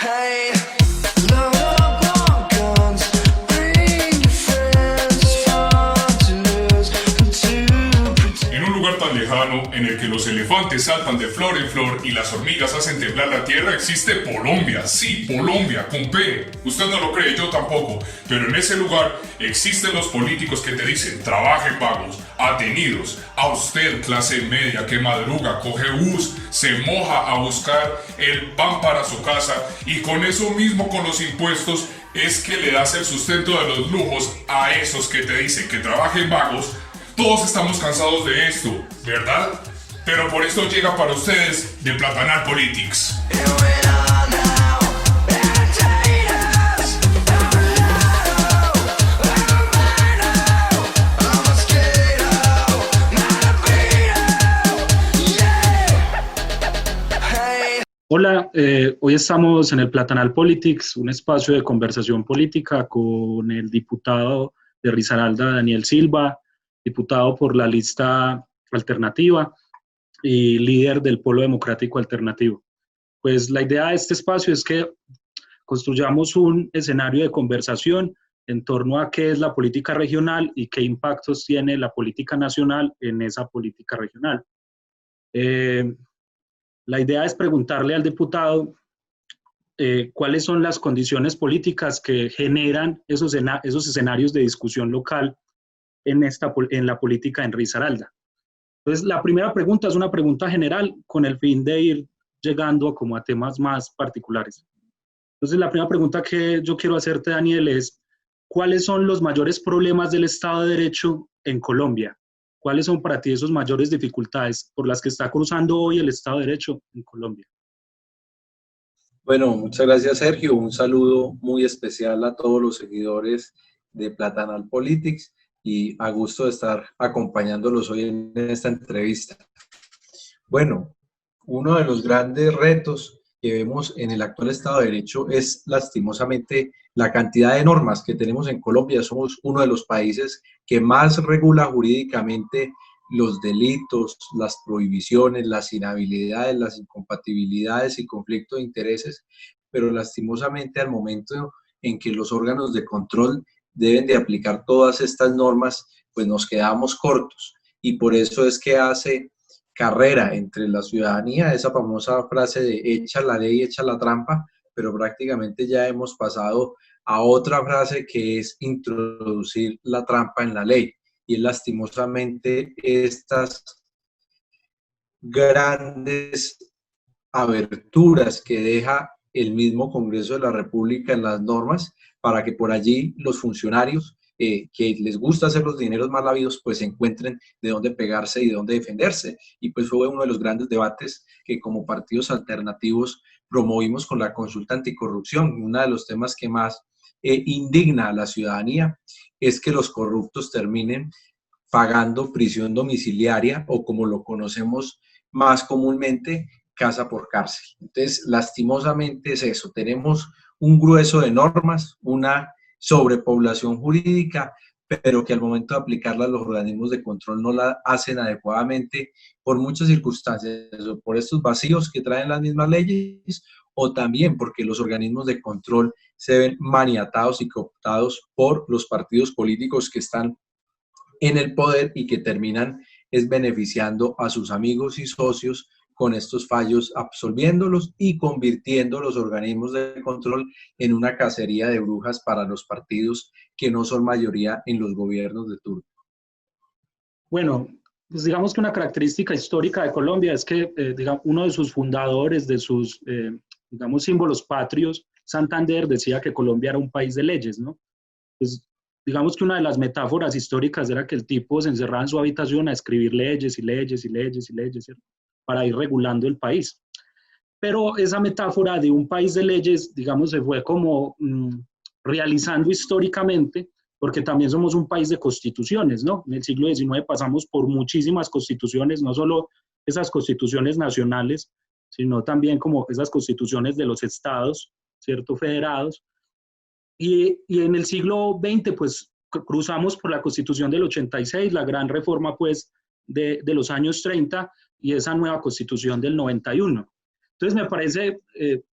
Hey, load up on guns, bring your friends, fun to lose and to pretend. En un lugar tan lejano en el que los elefantes saltan de flor en flor y las hormigas hacen temblar la tierra existe Colombia. Sí, Colombia, con P. Usted no lo cree, yo tampoco. Pero en ese lugar existen los políticos que te dicen trabajen vagos, atenidos. A usted, clase media, que madruga, coge bus, se moja a buscar el pan para su casa y con eso mismo, con los impuestos, es que le das el sustento de los lujos a esos que te dicen que trabajen vagos. Todos estamos cansados de esto, ¿verdad? Pero por esto llega para ustedes The Platanal Politics. Here we are now, entertainers. I'm a skater, not a beater. Yeah. Hey. Hola, hoy estamos en el Platanal Politics, un espacio de conversación política con el diputado de Risaralda, Daniel Silva, diputado por la lista alternativa y líder del Polo Democrático Alternativo. Pues la idea de este espacio es que construyamos un escenario de conversación en torno a qué es la política regional y qué impactos tiene la política nacional en esa política regional. La idea es preguntarle al diputado cuáles son las condiciones políticas que generan esos escenarios de discusión local en la política en Risaralda. Entonces, la primera pregunta es una pregunta general con el fin de ir llegando como a temas más particulares. Entonces, la primera pregunta que yo quiero hacerte, Daniel, es ¿cuáles son los mayores problemas del Estado de Derecho en Colombia? ¿Cuáles son para ti esos mayores dificultades por las que está cruzando hoy el Estado de Derecho en Colombia? Bueno, muchas gracias, Sergio. Un saludo muy especial a todos los seguidores de Platanal Politics y a gusto de estar acompañándolos hoy en esta entrevista. Bueno, uno de los grandes retos que vemos en el actual Estado de Derecho es lastimosamente la cantidad de normas que tenemos en Colombia. Somos uno de los países que más regula jurídicamente los delitos, las prohibiciones, las inhabilidades, las incompatibilidades y conflictos de intereses, pero lastimosamente al momento en que los órganos de control deben de aplicar todas estas normas, pues nos quedamos cortos. Y por eso es que hace carrera entre la ciudadanía esa famosa frase de echa la ley, echa la trampa, pero prácticamente ya hemos pasado a otra frase que es introducir la trampa en la ley. Y es lastimosamente estas grandes aberturas que deja el mismo Congreso de la República en las normas para que por allí los funcionarios que les gusta hacer los dineros mal habidos, pues encuentren de dónde pegarse y de dónde defenderse. Y pues fue uno de los grandes debates que como partidos alternativos promovimos con la consulta anticorrupción. Uno de los temas que más indigna a la ciudadanía es que los corruptos terminen pagando prisión domiciliaria o como lo conocemos más comúnmente, casa por cárcel. Entonces, lastimosamente es eso. Tenemos un grueso de normas, una sobrepoblación jurídica, pero que al momento de aplicarla los organismos de control no la hacen adecuadamente por muchas circunstancias, o por estos vacíos que traen las mismas leyes, o también porque los organismos de control se ven maniatados y cooptados por los partidos políticos que están en el poder y que terminan es beneficiando a sus amigos y socios con estos fallos, absolviéndolos y convirtiendo los organismos de control en una cacería de brujas para los partidos que no son mayoría en los gobiernos de turno. Bueno, pues digamos que una característica histórica de Colombia es que uno de sus fundadores, de sus digamos símbolos patrios, Santander, decía que Colombia era un país de leyes, ¿no? Pues digamos que una de las metáforas históricas era que el tipo se encerraba en su habitación a escribir leyes y leyes y leyes y leyes, ¿cierto?, para ir regulando el país. Pero esa metáfora de un país de leyes, digamos, se fue como realizando históricamente, porque también somos un país de constituciones, ¿no? En el siglo XIX pasamos por muchísimas constituciones, no solo esas constituciones nacionales, sino también como esas constituciones de los estados, ¿cierto?, federados. Y en el siglo XX, pues, cruzamos por la Constitución del 86, la gran reforma, pues, de los años 30, y esa nueva Constitución del 91. Entonces me parece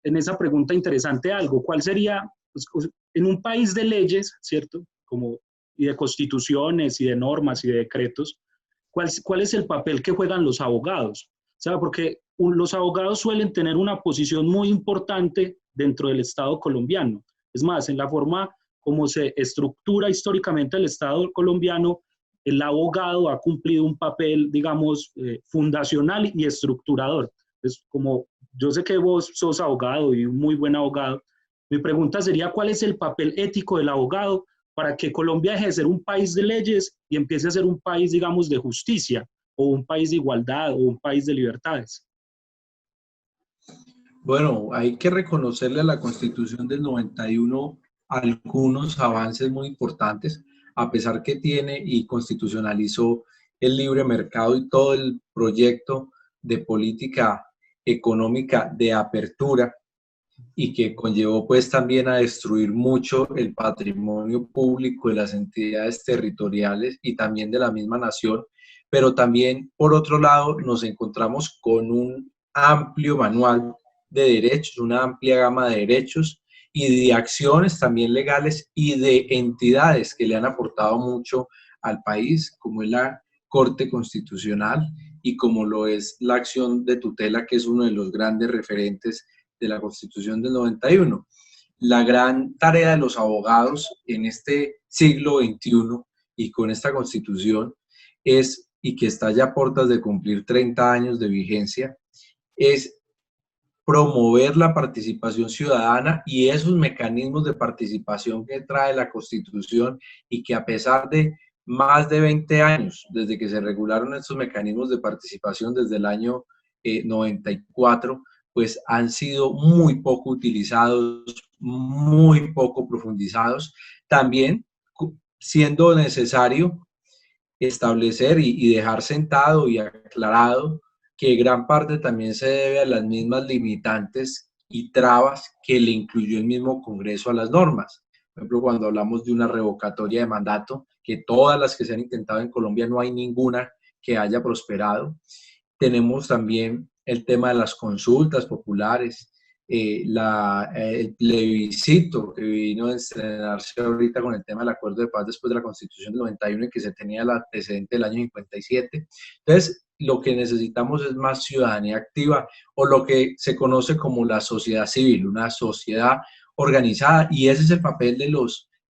en esa pregunta interesante algo, ¿cuál sería, pues, en un país de leyes, ¿cierto? Como, y de constituciones y de normas y de decretos, ¿cuál es el papel que juegan los abogados? O sea, porque los abogados suelen tener una posición muy importante dentro del Estado colombiano. Es más, en la forma como se estructura históricamente el Estado colombiano, el abogado ha cumplido un papel, digamos, fundacional y estructurador. Es como, yo sé que vos sos abogado y un muy buen abogado. Mi pregunta sería, ¿cuál es el papel ético del abogado para que Colombia deje de ser un país de leyes y empiece a ser un país, digamos, de justicia, o un país de igualdad, o un país de libertades? Bueno, hay que reconocerle a la Constitución del 91 algunos avances muy importantes, a pesar que tiene y constitucionalizó el libre mercado y todo el proyecto de política económica de apertura, y que conllevó pues también a destruir mucho el patrimonio público de las entidades territoriales y también de la misma nación, pero también por otro lado nos encontramos con un amplio manual de derechos, una amplia gama de derechos y de acciones también legales y de entidades que le han aportado mucho al país, como es la Corte Constitucional y como lo es la acción de tutela, que es uno de los grandes referentes de la Constitución del 91. La gran tarea de los abogados en este siglo XXI y con esta Constitución es, y que está ya a puertas de cumplir 30 años de vigencia, es promover la participación ciudadana y esos mecanismos de participación que trae la Constitución y que a pesar de más de 20 años desde que se regularon estos mecanismos de participación desde el año 94, pues han sido muy poco utilizados, muy poco profundizados, también siendo necesario establecer y dejar sentado y aclarado que gran parte también se debe a las mismas limitantes y trabas que le incluyó el mismo Congreso a las normas. Por ejemplo, cuando hablamos de una revocatoria de mandato, que todas las que se han intentado en Colombia no hay ninguna que haya prosperado. Tenemos también el tema de las consultas populares, el plebiscito que vino a estrenarse ahorita con el tema del acuerdo de paz después de la Constitución del 91 y que se tenía el antecedente del año 57. Entonces, lo que necesitamos es más ciudadanía activa o lo que se conoce como la sociedad civil, una sociedad organizada, y ese es el papel de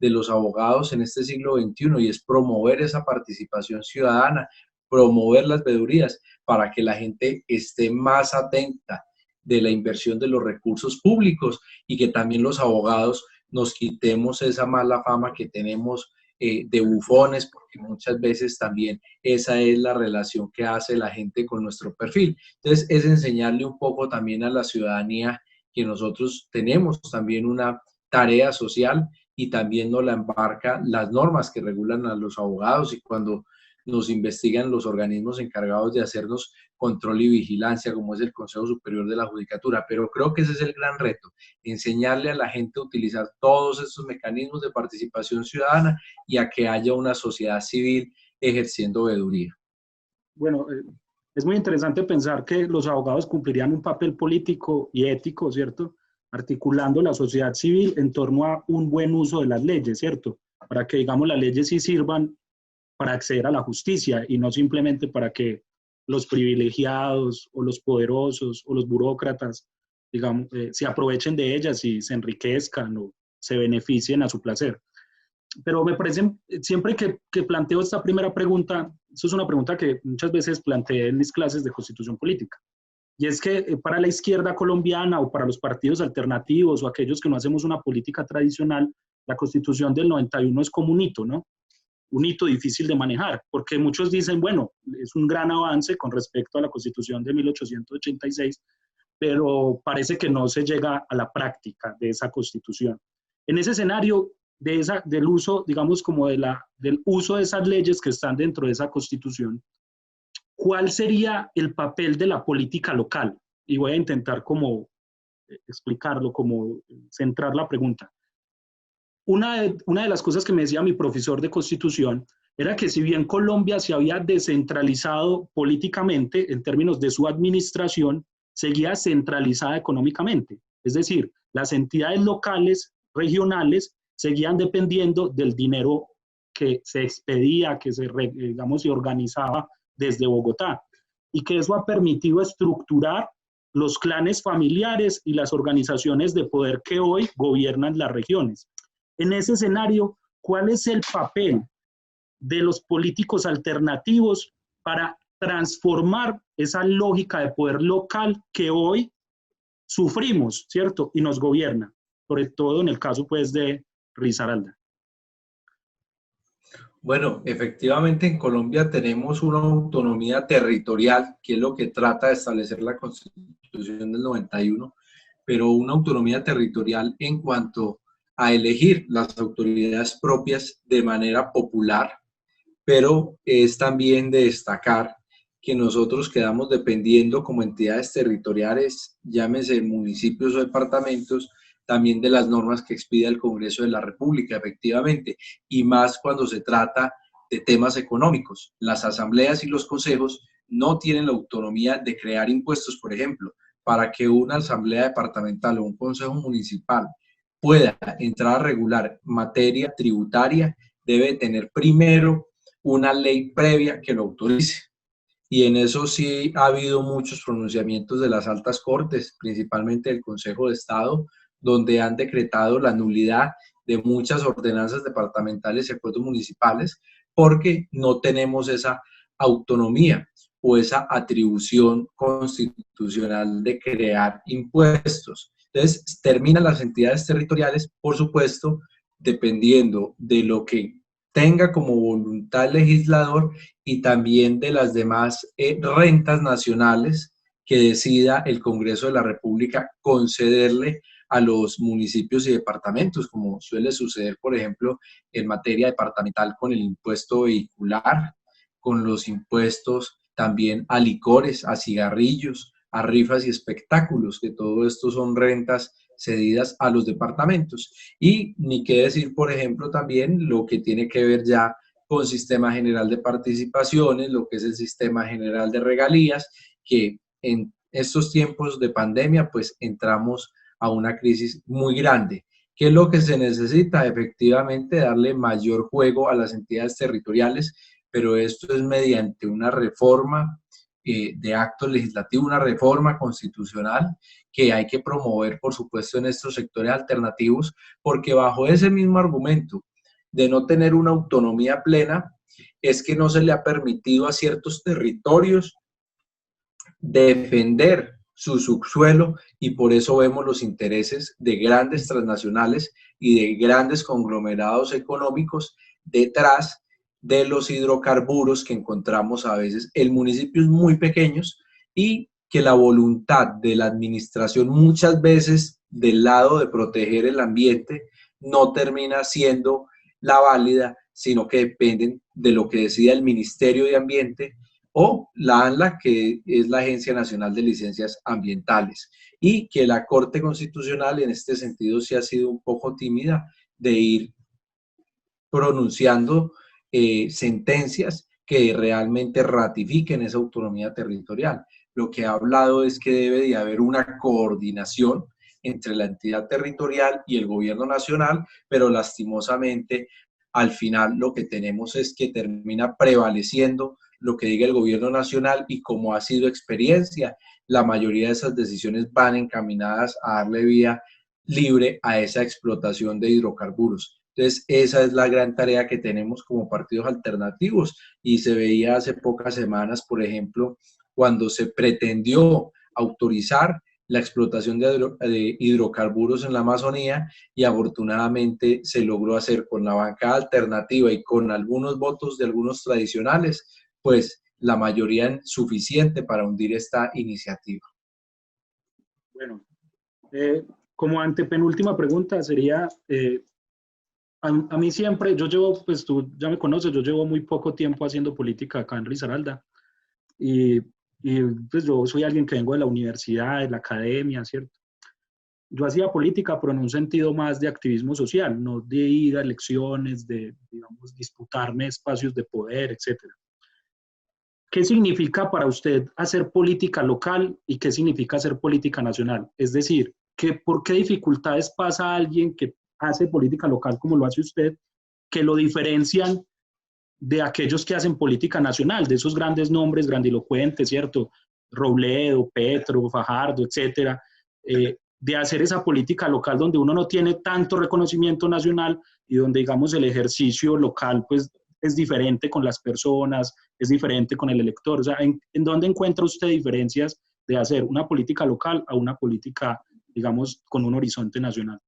los abogados en este siglo XXI, y es promover esa participación ciudadana, promover las veedurías para que la gente esté más atenta de la inversión de los recursos públicos y que también los abogados nos quitemos esa mala fama que tenemos de bufones, porque muchas veces también esa es la relación que hace la gente con nuestro perfil. Entonces es enseñarle un poco también a la ciudadanía que nosotros tenemos también una tarea social y también nos la embarca las normas que regulan a los abogados y cuando nos investigan los organismos encargados de hacernos control y vigilancia, como es el Consejo Superior de la Judicatura. Pero creo que ese es el gran reto, enseñarle a la gente a utilizar todos estos mecanismos de participación ciudadana y a que haya una sociedad civil ejerciendo veeduría. Bueno, es muy interesante pensar que los abogados cumplirían un papel político y ético, ¿cierto? Articulando la sociedad civil en torno a un buen uso de las leyes, ¿cierto? Para que, digamos, las leyes sí sirvan para acceder a la justicia y no simplemente para que los privilegiados o los poderosos o los burócratas, digamos, se aprovechen de ellas y se enriquezcan o se beneficien a su placer. Pero me parece, siempre que planteo esta primera pregunta, eso es una pregunta que muchas veces planteé en mis clases de Constitución Política, y es que para la izquierda colombiana o para los partidos alternativos o aquellos que no hacemos una política tradicional, la Constitución del 91 es como un hito, ¿no? Un hito difícil de manejar, porque muchos dicen, bueno, es un gran avance con respecto a la Constitución de 1886, pero parece que no se llega a la práctica de esa Constitución. En ese escenario del uso, digamos, como del uso de esas leyes que están dentro de esa Constitución, ¿cuál sería el papel de la política local? Y voy a intentar como explicarlo, como centrar la pregunta. Una de las cosas que me decía mi profesor de Constitución era que si bien Colombia se había descentralizado políticamente en términos de su administración, seguía centralizada económicamente. Es decir, las entidades locales, regionales, seguían dependiendo del dinero que se expedía, que digamos, se organizaba desde Bogotá. Y que eso ha permitido estructurar los clanes familiares y las organizaciones de poder que hoy gobiernan las regiones. En ese escenario, ¿cuál es el papel de los políticos alternativos para transformar esa lógica de poder local que hoy sufrimos, ¿cierto? Y nos gobierna, sobre todo en el caso, pues, de Risaralda. Bueno, efectivamente en Colombia tenemos una autonomía territorial, que es lo que trata de establecer la Constitución del 91, pero una autonomía territorial en cuanto a elegir las autoridades propias de manera popular, pero es también de destacar que nosotros quedamos dependiendo como entidades territoriales, llámese municipios o departamentos, también de las normas que expide el Congreso de la República, efectivamente, y más cuando se trata de temas económicos. Las asambleas y los consejos no tienen la autonomía de crear impuestos, por ejemplo. Para que una asamblea departamental o un consejo municipal pueda entrar a regular materia tributaria, debe tener primero una ley previa que lo autorice. Y en eso sí ha habido muchos pronunciamientos de las altas cortes, principalmente del Consejo de Estado, donde han decretado la nulidad de muchas ordenanzas departamentales y acuerdos municipales, porque no tenemos esa autonomía o esa atribución constitucional de crear impuestos. Entonces, terminan las entidades territoriales, por supuesto, dependiendo de lo que tenga como voluntad el legislador y también de las demás rentas nacionales que decida el Congreso de la República concederle a los municipios y departamentos, como suele suceder, por ejemplo, en materia departamental con el impuesto vehicular, con los impuestos también a licores, a cigarrillos, a rifas y espectáculos, que todo esto son rentas cedidas a los departamentos. Y ni qué decir, por ejemplo, también lo que tiene que ver ya con Sistema General de Participaciones, lo que es el Sistema General de Regalías, que en estos tiempos de pandemia, pues entramos a una crisis muy grande. ¿Qué es lo que se necesita? Efectivamente, darle mayor juego a las entidades territoriales, pero esto es mediante una reforma de acto legislativo, una reforma constitucional que hay que promover, por supuesto, en estos sectores alternativos, porque bajo ese mismo argumento de no tener una autonomía plena, es que no se le ha permitido a ciertos territorios defender su subsuelo y por eso vemos los intereses de grandes transnacionales y de grandes conglomerados económicos detrás de los hidrocarburos que encontramos a veces en municipios muy pequeños y que la voluntad de la administración muchas veces del lado de proteger el ambiente no termina siendo la válida, sino que dependen de lo que decida el Ministerio de Ambiente o la ANLA, que es la Agencia Nacional de Licencias Ambientales, y que la Corte Constitucional en este sentido sí ha sido un poco tímida de ir pronunciando sentencias que realmente ratifiquen esa autonomía territorial. Lo que ha hablado es que debe de haber una coordinación entre la entidad territorial y el gobierno nacional, pero lastimosamente al final lo que tenemos es que termina prevaleciendo lo que diga el gobierno nacional y como ha sido experiencia, la mayoría de esas decisiones van encaminadas a darle vía libre a esa explotación de hidrocarburos. Entonces, esa es la gran tarea que tenemos como partidos alternativos y se veía hace pocas semanas, por ejemplo, cuando se pretendió autorizar la explotación de hidrocarburos en la Amazonía y afortunadamente se logró hacer con la bancada alternativa y con algunos votos de algunos tradicionales, pues la mayoría suficiente para hundir esta iniciativa. Bueno, como antepenúltima pregunta sería, a mí siempre, yo llevo, pues tú ya me conoces, yo llevo muy poco tiempo haciendo política acá en Risaralda y pues yo soy alguien que vengo de la universidad, de la academia, ¿cierto? Yo hacía política, pero en un sentido más de activismo social, no de ir a elecciones, de, digamos, disputarme espacios de poder, etcétera. ¿qué significa para usted hacer política local y qué significa hacer política nacional? Es decir, ¿por qué dificultades pasa alguien que hace política local como lo hace usted, que lo diferencian de aquellos que hacen política nacional, de esos grandes nombres grandilocuentes, ¿cierto? Robledo, Petro, Fajardo, etcétera, de hacer esa política local donde uno no tiene tanto reconocimiento nacional y donde, digamos, el ejercicio local, pues, es diferente con las personas, es diferente con el elector. O sea, ¿en dónde encuentra usted diferencias de hacer una política local a una política, digamos, con un horizonte nacional?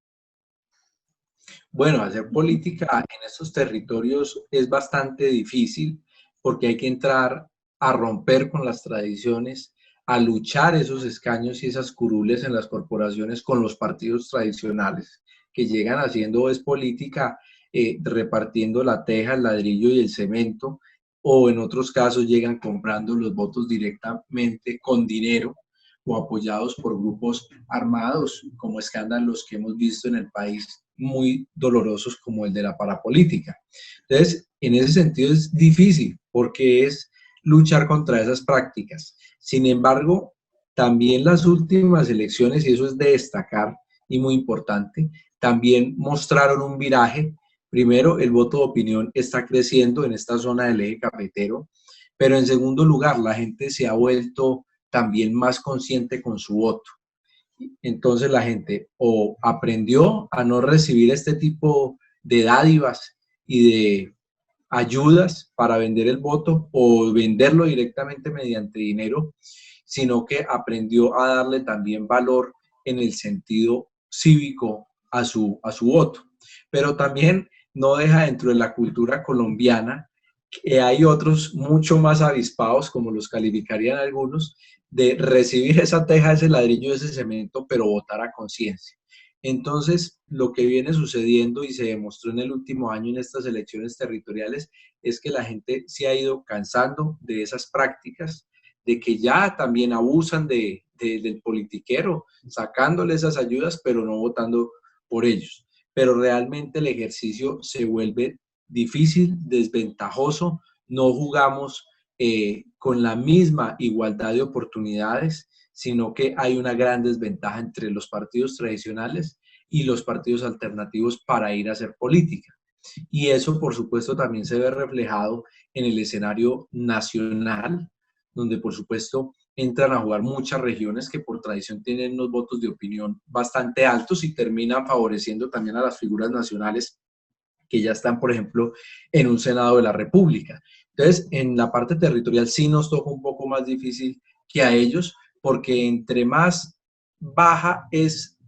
Bueno, hacer política en estos territorios es bastante difícil porque hay que entrar a romper con las tradiciones, a luchar esos escaños y esas curules en las corporaciones con los partidos tradicionales que llegan haciendo es política repartiendo la teja, el ladrillo y el cemento, o en otros casos llegan comprando los votos directamente con dinero o apoyados por grupos armados, como escándalos que hemos visto en el país muy dolorosos como el de la parapolítica. Entonces, en ese sentido es difícil porque es luchar contra esas prácticas. Sin embargo, también las últimas elecciones, y eso es de destacar y muy importante, también mostraron un viraje. Primero, el voto de opinión está creciendo en esta zona del eje cafetero, pero en segundo lugar, la gente se ha vuelto también más consciente con su voto. Entonces la gente o aprendió a no recibir este tipo de dádivas y de ayudas para vender el voto o venderlo directamente mediante dinero, sino que aprendió a darle también valor en el sentido cívico a su voto. Pero también no deja dentro de la cultura colombiana que hay otros mucho más avispados, como los calificarían algunos, de recibir esa teja, ese ladrillo, ese cemento, pero votar a conciencia. Entonces, lo que viene sucediendo y se demostró en el último año en estas elecciones territoriales es que la gente se ha ido cansando de esas prácticas, de que ya también abusan del politiquero, sacándole esas ayudas, pero no votando por ellos. Pero realmente el ejercicio se vuelve difícil, desventajoso, no jugamos con la misma igualdad de oportunidades, sino que hay una gran desventaja entre los partidos tradicionales y los partidos alternativos para ir a hacer política. Y eso, por supuesto, también se ve reflejado en el escenario nacional, donde, por supuesto, entran a jugar muchas regiones que por tradición tienen unos votos de opinión bastante altos y terminan favoreciendo también a las figuras nacionales que ya están, por ejemplo, en un Senado de la República. Entonces, en la parte territorial sí nos toca un poco más difícil que a ellos, porque entre más baja es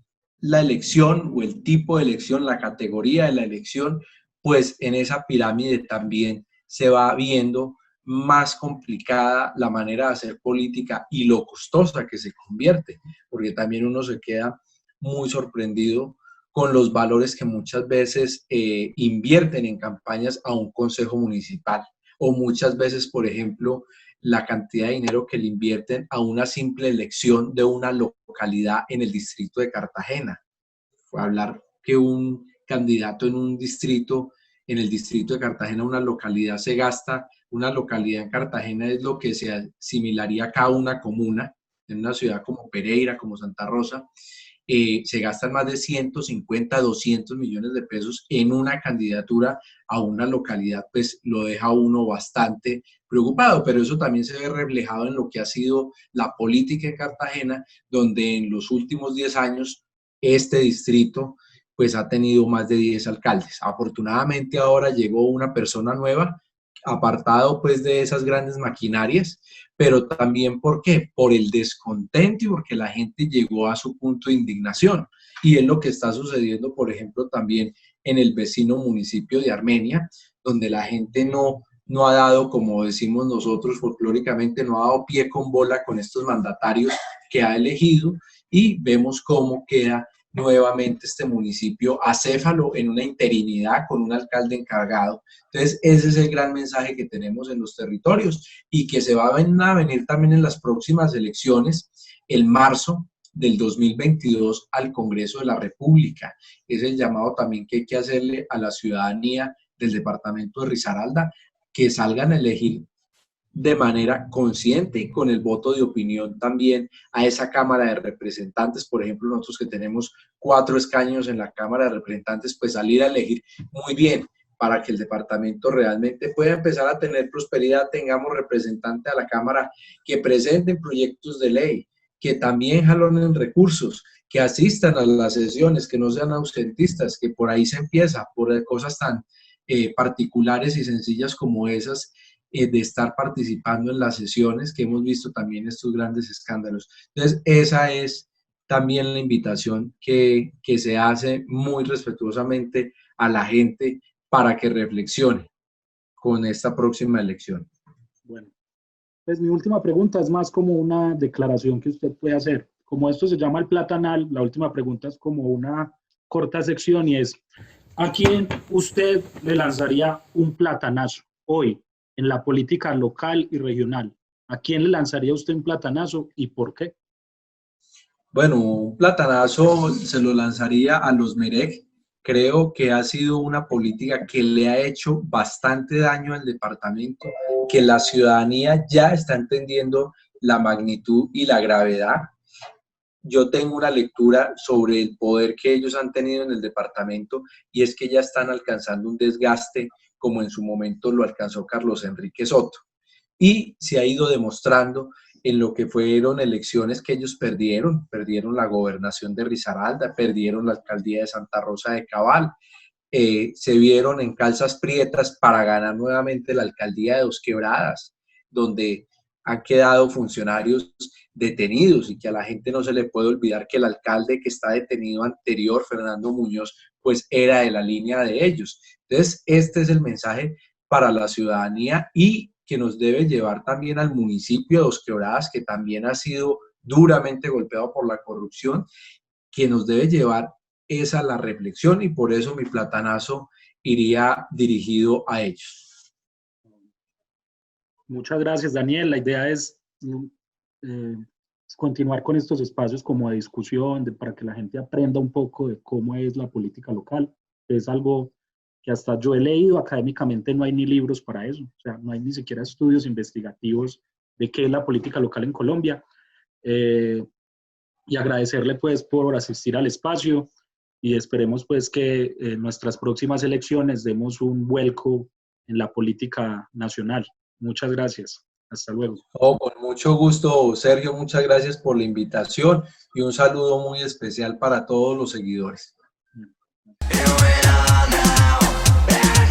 la elección o el tipo de elección, la categoría de la elección, pues en esa pirámide también se va viendo más complicada la manera de hacer política y lo costosa que se convierte, porque también uno se queda muy sorprendido con los valores que muchas veces invierten en campañas a un consejo municipal o muchas veces, por ejemplo, la cantidad de dinero que le invierten a una simple elección de una localidad en el distrito de Cartagena. Fue hablar que un candidato en un distrito, en el distrito de Cartagena, una localidad se gasta, una localidad en Cartagena es lo que se asimilaría acá a una comuna, en una ciudad como Pereira, como Santa Rosa, se gastan más de 150, 200 millones de pesos en una candidatura a una localidad, pues lo deja uno bastante preocupado, pero eso también se ve reflejado en lo que ha sido la política en Cartagena, donde en los últimos 10 años este distrito pues ha tenido más de 10 alcaldes. Afortunadamente ahora llegó una persona nueva, apartado pues de esas grandes maquinarias, pero también ¿por qué? Por el descontento y porque la gente llegó a su punto de indignación. Y es lo que está sucediendo, por ejemplo, también en el vecino municipio de Armenia, donde la gente no ha dado, como decimos nosotros folclóricamente, no ha dado pie con bola con estos mandatarios que ha elegido y vemos cómo queda nuevamente este municipio acéfalo en una interinidad con un alcalde encargado. Entonces, ese es el gran mensaje que tenemos en los territorios y que se va a venir también en las próximas elecciones, el marzo del 2022 al Congreso de la República. Es el llamado también que hay que hacerle a la ciudadanía del departamento de Risaralda, que salgan a elegir de manera consciente y con el voto de opinión también a esa Cámara de Representantes. Por ejemplo, nosotros que tenemos 4 escaños en la Cámara de Representantes, pues salir a elegir muy bien para que el departamento realmente pueda empezar a tener prosperidad, tengamos representantes a la Cámara que presenten proyectos de ley, que también jalonen recursos, que asistan a las sesiones, que no sean ausentistas, que por ahí se empieza, por cosas tan particulares y sencillas como esas, de estar participando en las sesiones, que hemos visto también estos grandes escándalos. Entonces, esa es también la invitación que se hace muy respetuosamente a la gente para que reflexione con esta próxima elección. Bueno, pues mi última pregunta es más como una declaración que usted puede hacer. Como esto se llama el platanal, la última pregunta es como una corta sección y es, ¿a quién usted le lanzaría un platanazo hoy en la política local y regional? ¿A quién le lanzaría usted un platanazo y por qué? Bueno, un platanazo se lo lanzaría a los MEREC. Creo que ha sido una política que le ha hecho bastante daño al departamento, que la ciudadanía ya está entendiendo la magnitud y la gravedad. Yo tengo una lectura sobre el poder que ellos han tenido en el departamento y es que ya están alcanzando un desgaste como en su momento lo alcanzó Carlos Enrique Soto. Y se ha ido demostrando en lo que fueron elecciones que ellos perdieron la gobernación de Risaralda, perdieron la alcaldía de Santa Rosa de Cabal, se vieron en calzas prietas para ganar nuevamente la alcaldía de Dos Quebradas, donde han quedado funcionarios detenidos y que a la gente no se le puede olvidar que el alcalde que está detenido anterior, Fernando Muñoz, pues era de la línea de ellos. Entonces, este es el mensaje para la ciudadanía y que nos debe llevar también al municipio de Dos Quebradas, que también ha sido duramente golpeado por la corrupción, que nos debe llevar esa la reflexión y por eso mi platanazo iría dirigido a ellos. Muchas gracias, Daniel. La idea es continuar con estos espacios como de discusión, para que la gente aprenda un poco de cómo es la política local. Es algo que hasta yo he leído académicamente, no hay ni libros para eso, o sea, no hay ni siquiera estudios investigativos de qué es la política local en Colombia. Y agradecerle pues por asistir al espacio y esperemos pues que en nuestras próximas elecciones demos un vuelco en la política nacional. Muchas gracias. Hasta luego. Oh, con mucho gusto, Sergio, muchas gracias por la invitación y un saludo muy especial para todos los seguidores. Here we are now, better